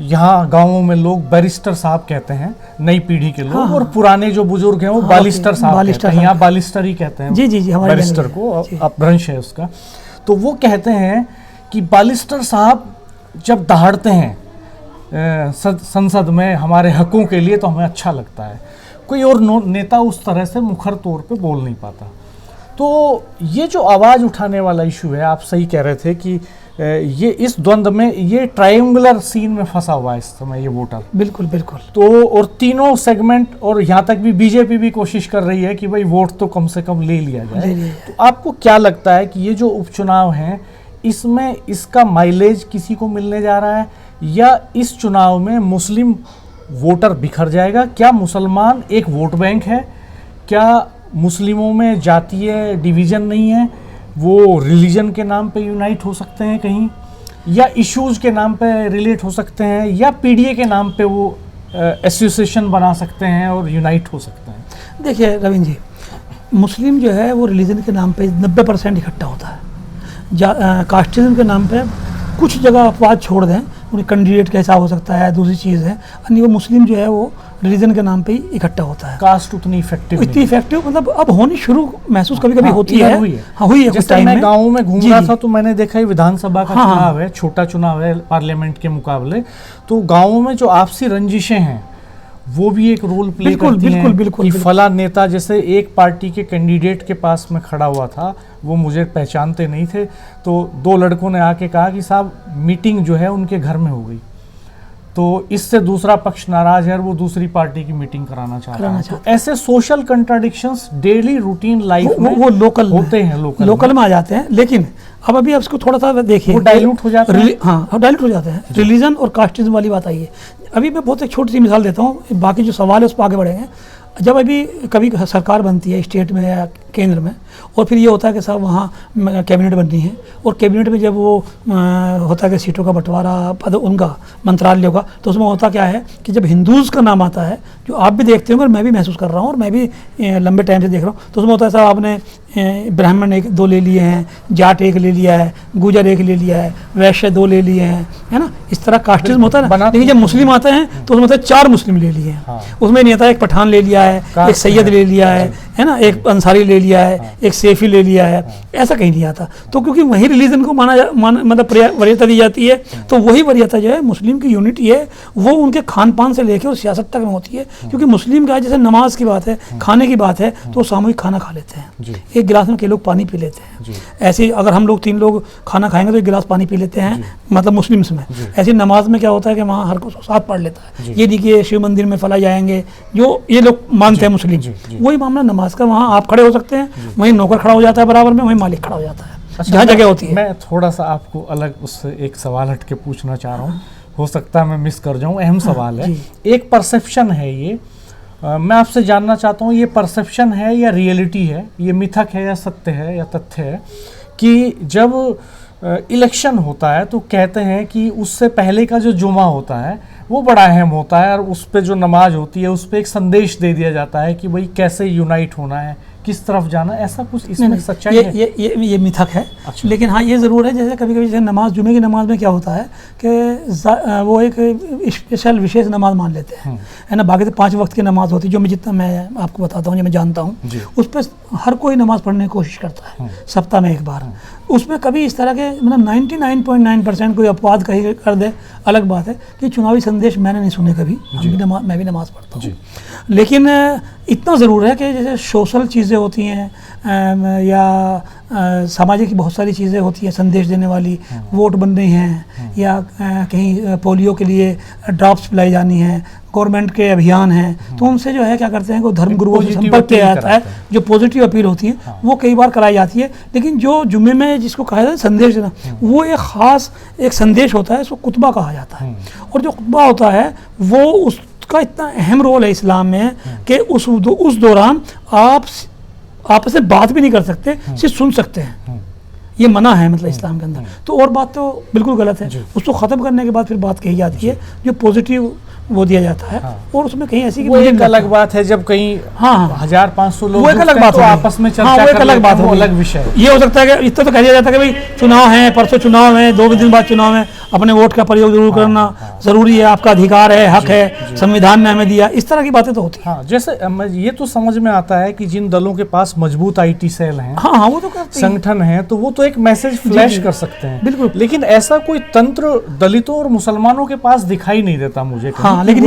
यहाँ गांवों में लोग बैरिस्टर साहब कहते हैं, नई पीढ़ी के लोग। और पुराने जो बुजुर्ग हैं वो बालिस्टर साहब कहते हैं, यहाँ बालिस्टर ही कहते हैं। जी, हमारे बैरिस्टर को अपभ्रंश है उसका। तो वो कहते हैं कि बालिस्टर साहब जब दहाड़ते हैं संसद में हमारे हकों के लिए तो हमें अच्छा लगता है, कोई और नेता उस तरह से मुखर तौर पे बोल नहीं पाता। तो ये जो आवाज़ उठाने वाला इशू है, आप सही कह रहे थे कि ये इस द्वंद्व में, ये ट्रायंगुलर सीन में फंसा हुआ है इस समय ये वोटर। बिल्कुल। तो और तीनों सेगमेंट, और यहाँ तक भी बीजेपी भी कोशिश कर रही है कि भाई वोट तो कम से कम ले लिया जाए। तो आपको क्या लगता है कि ये जो उपचुनाव हैं, इसमें इसका माइलेज किसी को मिलने जा रहा है, या इस चुनाव में मुस्लिम वोटर बिखर जाएगा? क्या मुसलमान एक वोट बैंक है? क्या मुस्लिमों में जातीय डिवीज़न नहीं है? वो रिलीजन के नाम पे यूनाइट हो सकते हैं कहीं, या इश्यूज़ के नाम पे रिलेट हो सकते हैं, या पीडीए के नाम पे वो एसोसिएशन बना सकते हैं और यूनाइट हो सकते हैं? देखिए रविंद्र जी, मुस्लिम जो है वो रिलीजन के नाम पे 90% इकट्ठा होता है। कास्टिज्म के नाम पे कुछ जगह अपवाद छोड़ दें, उन्हें कैंडिडेट का हिसाब हो सकता है, दूसरी चीज़ है, अन्य वो मुस्लिम जो है वो रिलीजन के नाम पे ही इकट्ठा होता है। कास्ट उतनी इफेक्टिव मतलब अब होनी शुरू महसूस कभी हुई है। हाँ, हुई है कुछ टाइम में। मैं गाँव में घूम रहा था तो मैंने देखा ही विधानसभा का चुनाव है, छोटा चुनाव है पार्लियामेंट के मुकाबले, तो गाँवों में जो आपसी रंजिशें हैं वो भी एक रोल प्ले करती हैं। बिल्कुल। फला नेता, जैसे एक पार्टी के कैंडिडेट के पास में खड़ा हुआ था, वो मुझे पहचानते नहीं थे, तो 2 लड़कों ने आके कहा कि साहब मीटिंग जो है उनके घर में हो गई, तो इससे दूसरा पक्ष नाराज है और वो दूसरी पार्टी की मीटिंग कराना चाह रहा है। तो ऐसे social contradictions daily routine life में वो लोकल होते हैं, लोकल में आ जाते हैं। लेकिन अब अभी इसको थोड़ा सा देखिए, वो डाइल्यूट हो जाते हैं। हाँ, डाइल्यूट हो जाते हैं। रिलीजन और कास्टिज्म वाली बात आई है। अभी मैं बहुत एक छोटी सी मिसाल देता हूँ, बाकी जो सवाल है उस पर आगे बढ़ेंगे। जब अभी कभी सरकार बनती है स्टेट में या केंद्र में, और फिर ये होता है कि साहब वहाँ कैबिनेट बननी है, और कैबिनेट में जब वो होता है कि सीटों का बंटवारा पद उनका मंत्रालयों का, तो उसमें होता क्या है कि जब हिंदूज़ का नाम आता है, जो आप भी देखते होंगे और मैं भी महसूस कर रहा हूँ और मैं भी लंबे टाइम से देख रहा हूँ, तो उसमें होता है साहब आपने ब्राह्मण एक दो ले लिए हैं, जाट एक ले लिया है, गुजर एक ले लिया है, वैश्य दो ले लिए हैं, है ना, इस तरह कास्टिज्म होता है ना। लेकिन जब मुस्लिम आते हैं तो उसमें होता है 4 मुस्लिम ले लिए हैं, उसमें नहीं आता एक पठान ले लिया है, एक सैयद ले लिया है ना, एक अंसारी ले लिया है, एक सैफी ले लिया है, ऐसा कहीं नहीं आता। तो क्योंकि वही रिलीजन को मतलब वरीयता दी जाती है, तो वही वरीयता जो है मुस्लिम की यूनिटी है वो उनके खान पान से लेकर और सियासत तक में होती है। क्योंकि मुस्लिम का जैसे नमाज की बात है, खाने की बात है, तो सामूहिक खाना खा लेते हैं, एक गिलास में कई लोग पानी पी लेते हैं। ऐसे अगर हम लोग 3 लोग खाना खाएंगे तो एक गिलास पानी पी लेते हैं, मतलब मुस्लिम्स में। ऐसी नमाज में क्या होता है कि वहाँ हर को साथ पढ़ लेता है, ये नहीं कि शिव मंदिर में फला जाएंगे जो ये लोग मानते हैं मुस्लिम। वही मामला नमाज का, वहाँ आप खड़े हो सकते हैं, वहीं नौकर खड़ा हो जाता है बराबर में, वहीं मालिक खड़ा हो जाता है, जहाँ जगह होती है। मैं थोड़ा सा आपको अलग उससे एक सवाल हट के पूछना चाह रहा हूँ, हो सकता है मैं मिस कर जाऊँ, अहम सवाल है। एक परसेप्शन है ये, मैं आपसे जानना चाहता हूँ, ये परसेप्शन है या रियलिटी है, ये मिथक है या सत्य है या तथ्य है कि जब इलेक्शन होता है तो कहते हैं कि उससे पहले का जो जुमा होता है वो बड़ा अहम होता है, और उस पर जो नमाज होती है उस पर एक संदेश दे दिया जाता है कि भाई कैसे यूनाइट होना है, किस तरफ जाना, ऐसा कुछ इसमें सच्चाई है? ये मिथक है। अच्छा। लेकिन हाँ ये ज़रूर है, जैसे कभी कभी जैसे नमाज, जुमे की नमाज में क्या होता है कि वो एक स्पेशल विशेष नमाज मान लेते हैं, है ना। बाकी तो 5 वक्त की नमाज होती है, जो मैं आपको बताता हूँ, जो मैं जानता हूँ, उस पर हर कोई नमाज पढ़ने की कोशिश करता है सप्ताह में एक बार। उसमें कभी इस तरह के मतलब 99.9% कोई अपवाद कहीं कर दे, अलग बात है कि चुनावी संदेश मैंने नहीं सुने कभी, मैं भी नमाज पढ़ता हूँ। लेकिन इतना ज़रूर है कि जैसे सोशल चीज़ें होती हैं या सामाजिक बहुत सारी चीज़ें होती हैं संदेश देने वाली, वोट बन रही हैं या कहीं पोलियो के लिए ड्रॉप्स पिलाई जानी है, गवर्नमेंट के अभियान हैं, तो उनसे जो है क्या करते हैं कि धर्म गुरुओं से संपर्क किया जाता है, जो पॉजिटिव अपील होती है वो कई बार कराई जाती है। लेकिन जो जुम्मे में जिसको कहा जाता है संदेश देना, वो एक ख़ास एक संदेश होता है, इसको खुतबा कहा जाता है। और जो खुतबा होता है वो उसका इतना अहम रोल है इस्लाम में कि उस दौरान आप आपस में बात भी नहीं कर सकते, सिर्फ सुन सकते हैं, ये मना है मतलब इस्लाम के अंदर। तो और बात तो बिल्कुल गलत है, उसको ख़त्म करने के बाद फिर बात कही जाती है जो पॉजिटिव वो दिया जाता है। और उसमें कहीं ऐसी वो एक अलग बात है जब कहीं 1500 लोग, वो एक अलग बात तो आपस में चर्चा वो एक अलग बात है, अलग विषय। ये हो सकता है कि इतना तो कह दिया जाता है कि भाई चुनाव है, परसों चुनाव है, 2 दिन बाद चुनाव है, अपने वोट का प्रयोग जरूर करना जरूरी है, आपका अधिकार है, हक है, संविधान ने हमें दिया, इस तरह की बातें तो होती है। जैसे ये तो समझ में आता है कि जिन दलों के पास मजबूत IT सेल हैं, वो तो करते हैं, संगठन है, तो वो तो एक मैसेज फ्लैश कर सकते हैं, बिल्कुल। लेकिन ऐसा कोई तंत्र दलितों और मुसलमानों के पास दिखाई नहीं देता मुझे। लेकिन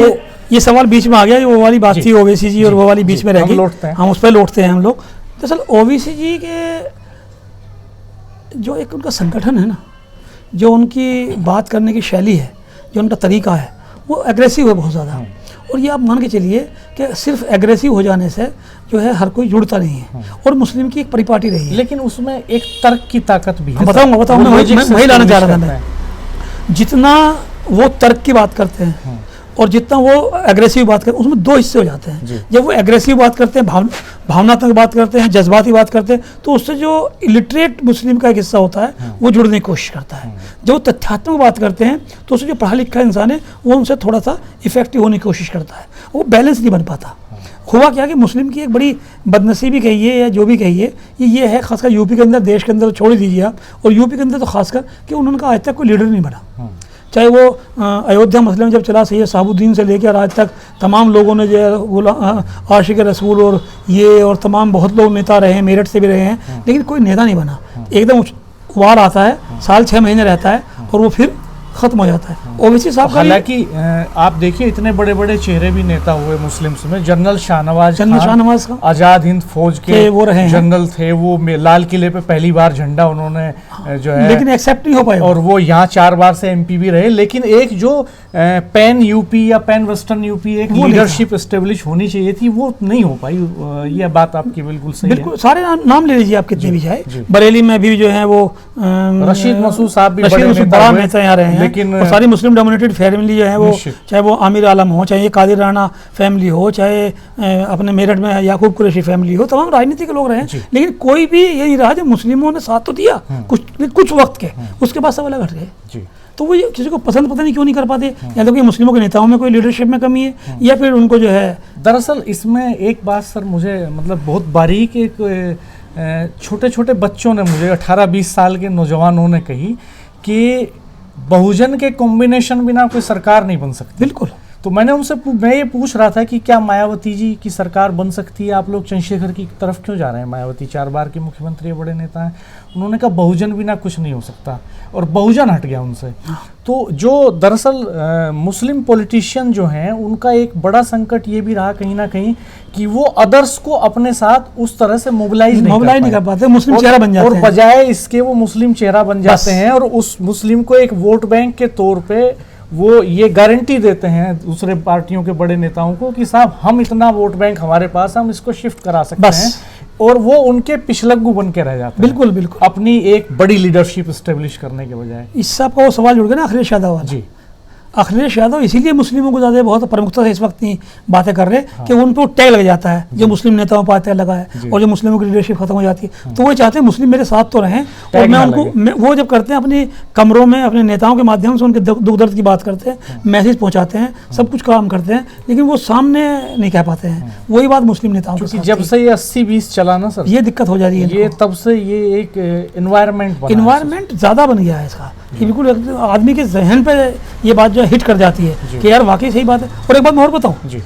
ये सवाल बीच में आ गया, वो वाली बात थी ओवैसी जी, और वो वाली बीच में रह गई, हम उस पर लौटते हैं हम लोग। दरअसल ओवैसी जी के जो एक उनका संगठन है ना, जो उनकी बात करने की शैली है, जो उनका तरीका है, वो एग्रेसिव है बहुत ज़्यादा। और ये आप मान के चलिए कि सिर्फ एग्रेसिव हो जाने से जो है हर कोई जुड़ता नहीं है, और मुस्लिम की एक परिपाटी रही है। लेकिन उसमें एक तर्क की ताकत भी है। बताऊंगा मैं वही लाना चाह रहा था। मैं जितना वो तर्क की बात करते हैं और जितना वो एग्रेसिव बात करते हैं, उसमें 2 हिस्से हो जाते हैं। जब वो एग्रेसिव बात करते हैं, भावनात्मक बात करते हैं, जज्बाती बात करते हैं, तो उससे जो इलिटरेट मुस्लिम का एक हिस्सा होता है वो जुड़ने की कोशिश करता है। जब वो तथ्यात्मक बात करते हैं तो उससे जो पढ़ा लिखा इंसान है वो उनसे थोड़ा सा इफेक्टिव होने की कोशिश करता है, वो बैलेंस नहीं बन पाता। हुआ क्या कि मुस्लिम की एक बड़ी बदनसीबी कहिए या जो भी कहिए, ये है खासकर यूपी के अंदर, देश के अंदर छोड़ दीजिए आप, और यूपी के अंदर तो खासकर कि उनका आज तक कोई लीडर नहीं बना। चाहे वो अयोध्या मसले में जब चला सैयद शहाबुद्दीन से लेकर आज तक तमाम लोगों ने जो है आशिक रसूल और ये और तमाम बहुत लोग नेता रहे हैं, मेरठ से भी रहे हैं, लेकिन कोई नेता नहीं बना। एकदम उबार आता है, साल 6 महीने रहता है और वो फिर खत्म हो जाता है। ओवैसी साहब, हालांकि आप देखिए इतने बड़े बड़े चेहरे भी नेता हुए मुस्लिम्स में, जनरल शाहनवाज खान आजाद हिंद फौज के वो रहे जनरल थे, वो लाल किले पे पहली बार झंडा उन्होंने जो है, लेकिन एक्सेप्ट नहीं हो पाए, और वो यहाँ 4 बार से MP भी रहे। लेकिन एक जो पैन यूपी या पैन वेस्टर्न यूपी एक लीडरशिप एस्टेब्लिश होनी चाहिए थी, वो नहीं हो पाई। ये बात आपकी बिल्कुल सही है। बिल्कुल, सारे नाम ले लीजिए आप कितने भी चाहे, बरेली में भी जो है वो रशीद मसूद साहब भी बड़ा नेता यहाँ रहे हैं, लेकिन और सारी मुस्लिम डोमिनेटेड फैमिली जो है वो, निश्चित। चाहे वो आमिर आलम हो, चाहे ये कादिर राणा फैमिली हो, चाहे अपने मेरठ में याकूब कुरैशी फैमिली हो, तमाम राजनीति के लोग रहे जी। हैं, लेकिन कोई भी ये नहीं रहा जो मुस्लिमों ने साथ तो दिया कुछ वक्त के, उसके बाद सब अलग हट गए। जी तो वो ये किसी को पसंद पता नहीं क्यों नहीं कर पाते, या तो कि मुस्लिमों के नेताओं में कोई लीडरशिप में कमी है, या फिर उनको जो है दरअसल इसमें एक बात सर मुझे मतलब बहुत बारीक एक छोटे छोटे बच्चों ने मुझे 18-20 साल के नौजवानों ने कही कि बहुजन के कॉम्बिनेशन बिना कोई सरकार नहीं बन सकती। बिल्कुल। तो मैंने उनसे मैं ये पूछ रहा था कि क्या मायावती जी की सरकार बन सकती है, आप लोग चंद्रशेखर की तरफ क्यों जा रहे हैं, मायावती 4 बार की मुख्यमंत्री बड़े नेता हैं। उन्होंने कहा बहुजन बिना कुछ नहीं हो सकता, और बहुजन हट गया उनसे। तो जो दरअसल मुस्लिम पॉलिटिशियन जो हैं उनका एक बड़ा संकट ये भी रहा कहीं ना कहीं कि वो अदर्स को अपने साथ उस तरह से मोबिलाइज नहीं कर पाते, मुस्लिम चेहरा बन जाते हैं, और बजाय इसके वो मुस्लिम चेहरा बन जाते हैं, और उस मुस्लिम को एक वोट बैंक के तौर पे वो ये गारंटी देते हैं दूसरे पार्टियों के बड़े नेताओं को कि साहब हम इतना वोट बैंक हमारे पास, हम इसको शिफ्ट करा सकते हैं, और वो उनके पिछलग्गू बन के रह जाते हैं। बिल्कुल बिल्कुल, अपनी एक बड़ी लीडरशिप स्टेब्लिश करने के बजाय। इससे आपका वो सवाल जुड़ गया ना अखिलेश यादव वाला। जी, अखिलेश यादव इसीलिए मुस्लिमों को ज़्यादा बहुत प्रमुखता से इस वक्त नहीं बातें कर रहे कि उन पर टैग लग जाता है, जो मुस्लिम नेताओं पर टैग लगा है, और जो मुस्लिमों की लीडरशिप खत्म हो जाती है, तो वो चाहते हैं मुस्लिम मेरे साथ तो रहें, और मैं उनको वो जब करते हैं अपने कमरों में अपने नेताओं के माध्यम से उनके दुख दर्द की बात करते हैं, मैसेज पहुँचाते हैं, सब कुछ काम करते हैं, लेकिन वो सामने नहीं कह पाते हैं। वही बात मुस्लिम नेताओं के साथ जब से ये 80-20 चला ना सर, ये दिक्कत हो जा रही है, ये तब से ये एक इन्वायरमेंट ज़्यादा बन गया है इसका। ये बिल्कुल आदमी के जहन पे ये बात जो हिट कर जाती है कि यार वाकई सही बात है। और एक बात मैं और बताऊं जी,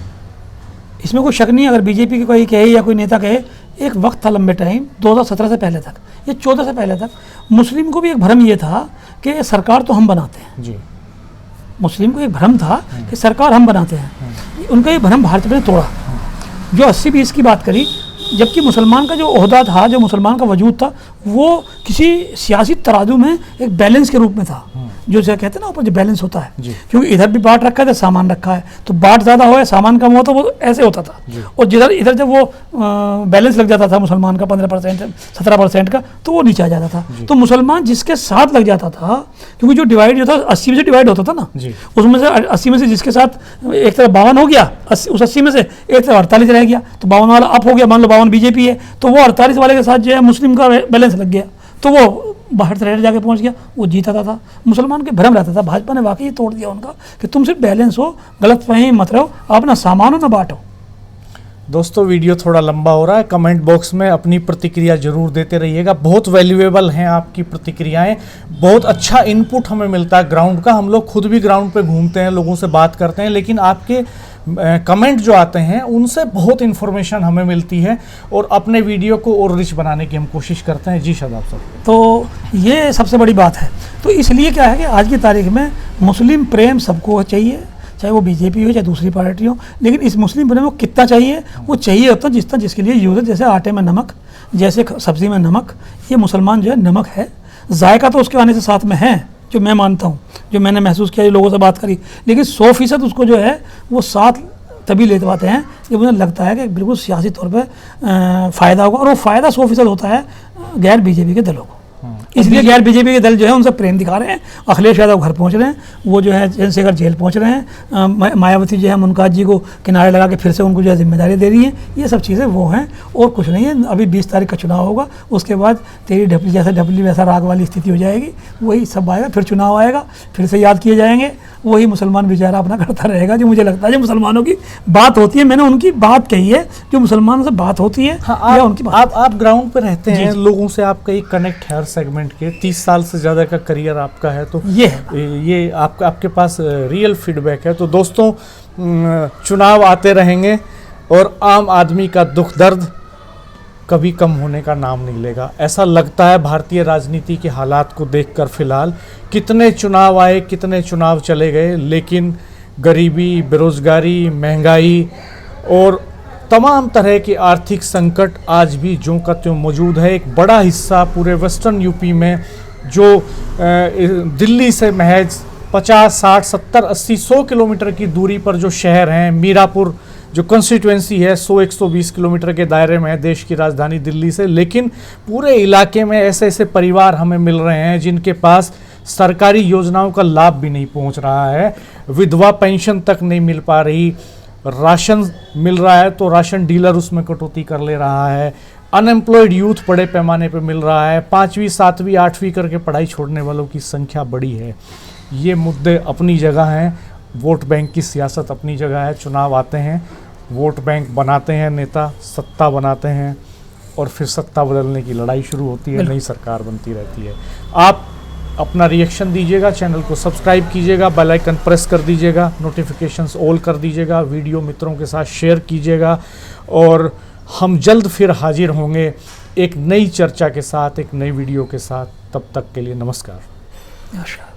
इसमें कोई शक नहीं, अगर बीजेपी की कोई कहे या कोई नेता कहे, एक वक्त था लंबे टाइम 2017 से पहले तक, ये 14 से पहले तक, मुस्लिम को भी एक भ्रम ये था कि सरकार तो हम बनाते हैं जी। मुस्लिम को एक भ्रम था कि सरकार हम बनाते हैं, उनका ये भ्रम भाजपा ने तोड़ा, जो 80-20 की बात करी, जबकि मुसलमान का जो ओहदा था, जो मुसलमान का वजूद था, वो किसी सियासी तराजू में एक बैलेंस के रूप में था, जो कहते हैं ना ऊपर जो बैलेंस होता है, क्योंकि इधर भी बांट रखा है, सामान रखा है, तो बांट ज़्यादा हो या सामान कम हो तो वो ऐसे होता था, और जिधर इधर जब वो बैलेंस लग जाता था मुसलमान का 15% 17% का, तो वो नीचे आ जाता था। तो मुसलमान जिसके साथ लग जाता था, क्योंकि जो डिवाइड जो था 80 में से डिवाइड होता था ना, उसमें से 80 में से जिसके साथ एक तरफ 52 हो गया, उस 80 में से एक तरफ 48 रह गया, तो 52 वाला अप हो गया, मान लो 52 बीजेपी है, तो वो 48 वाले के साथ जो है मुस्लिम का बैलेंस लग गया, तो वो बाहर से जाके पहुंच गया, वो जीता था। मुसलमान के भ्रम रहता था, भाजपा ने वाकई तोड़ दिया उनका कि तुम सिर्फ बैलेंस हो, गलत फहमी मत रहो, अपना सामान हो ना बांटो। दोस्तों वीडियो थोड़ा लंबा हो रहा है, कमेंट बॉक्स में अपनी प्रतिक्रिया जरूर देते रहिएगा, बहुत वैल्यूएबल हैं आपकी प्रतिक्रियाएं, बहुत अच्छा इनपुट हमें मिलता है ग्राउंड का। हम लोग खुद भी ग्राउंड पे घूमते हैं, लोगों से बात करते हैं, लेकिन आपके कमेंट जो आते हैं उनसे बहुत इन्फॉर्मेशन हमें मिलती है, और अपने वीडियो को और रिच बनाने की हम कोशिश करते हैं। जी शादाब साहब, तो ये सबसे बड़ी बात है। तो इसलिए क्या है कि आज की तारीख में मुस्लिम प्रेम सबको चाहिए, चाहे वो बीजेपी हो चाहे दूसरी पार्टी हो, लेकिन इस मुस्लिम प्रेम को कितना चाहिए, वो चाहिए होता जितना जिसके लिए यूज़ है। जैसे आटे में नमक, जैसे सब्ज़ी में नमक, ये मुसलमान जो है नमक है, जायका तो उसके आने से साथ में है, जो मैं मानता हूँ, जो मैंने महसूस किया, लोगों से बात करी, लेकिन 100% उसको जो है वो साथ तभी ले पाते हैं कि मुझे लगता है कि बिल्कुल सियासी तौर पे फ़ायदा होगा, और वो फ़ायदा 100% होता है गैर बीजेपी के दलों को। इसलिए गैर बीजेपी के दल जो है उनसे प्रेम दिखा रहे हैं। अखिलेश यादव घर पहुंच रहे हैं, वो जो है चंद्रशेखर जेल पहुंच रहे हैं, मायावती जो है मुमताज़ जी को किनारे लगा के फिर से उनको जो है जिम्मेदारी दे रही है। ये सब चीज़ें वो हैं, और कुछ नहीं है। अभी 20 तारीख का चुनाव होगा, उसके बाद तेरी ढपली जैसा ढपली वैसा राग वाली स्थिति हो जाएगी, वही सब आएगा, फिर चुनाव आएगा, फिर से याद किए जाएंगे, वही मुसलमान बेचारा अपना करता रहेगा। जो मुझे लगता है जो मुसलमानों की बात होती है, मैंने उनकी बात कही है, जो मुसलमानों से बात होती है, हाँ, उनकी बात। आप ग्राउंड पे रहते हैं, लोगों से आपका एक कनेक्ट है हर सेगमेंट के, 30 साल से ज़्यादा का करियर आपका है, तो ये आपके पास रियल फीडबैक है। तो दोस्तों चुनाव आते रहेंगे, और आम आदमी का दुख दर्द कभी कम होने का नाम नहीं लेगा, ऐसा लगता है भारतीय राजनीति के हालात को देखकर। फिलहाल कितने चुनाव आए, कितने चुनाव चले गए, लेकिन गरीबी, बेरोजगारी, महंगाई और तमाम तरह के आर्थिक संकट आज भी ज्यों का त्यों मौजूद है। एक बड़ा हिस्सा पूरे वेस्टर्न यूपी में, जो दिल्ली से महज 50, 60, 70, 80, 100 किलोमीटर की दूरी पर जो शहर हैं, मीरापुर जो कॉन्स्टिट्यूएंसी है 100-120 किलोमीटर के दायरे में है देश की राजधानी दिल्ली से, लेकिन पूरे इलाके में ऐसे ऐसे परिवार हमें मिल रहे हैं जिनके पास सरकारी योजनाओं का लाभ भी नहीं पहुंच रहा है, विधवा पेंशन तक नहीं मिल पा रही, राशन मिल रहा है तो राशन डीलर उसमें कटौती कर ले रहा है, अनएम्प्लॉयड यूथ बड़े पैमाने पर मिल रहा है, 5वीं 7वीं 8वीं करके पढ़ाई छोड़ने वालों की संख्या बड़ी है। ये मुद्दे अपनी जगह हैं, वोट बैंक की सियासत अपनी जगह है। चुनाव आते हैं, वोट बैंक बनाते हैं नेता, सत्ता बनाते हैं और फिर सत्ता बदलने की लड़ाई शुरू होती है, नई सरकार बनती रहती है। आप अपना रिएक्शन दीजिएगा, चैनल को सब्सक्राइब कीजिएगा, बेल आइकन प्रेस कर दीजिएगा, नोटिफिकेशंस ऑल कर दीजिएगा, वीडियो मित्रों के साथ शेयर कीजिएगा और हम जल्द फिर हाजिर होंगे एक नई चर्चा के साथ, एक नई वीडियो के साथ। तब तक के लिए नमस्कार। नमस्कार।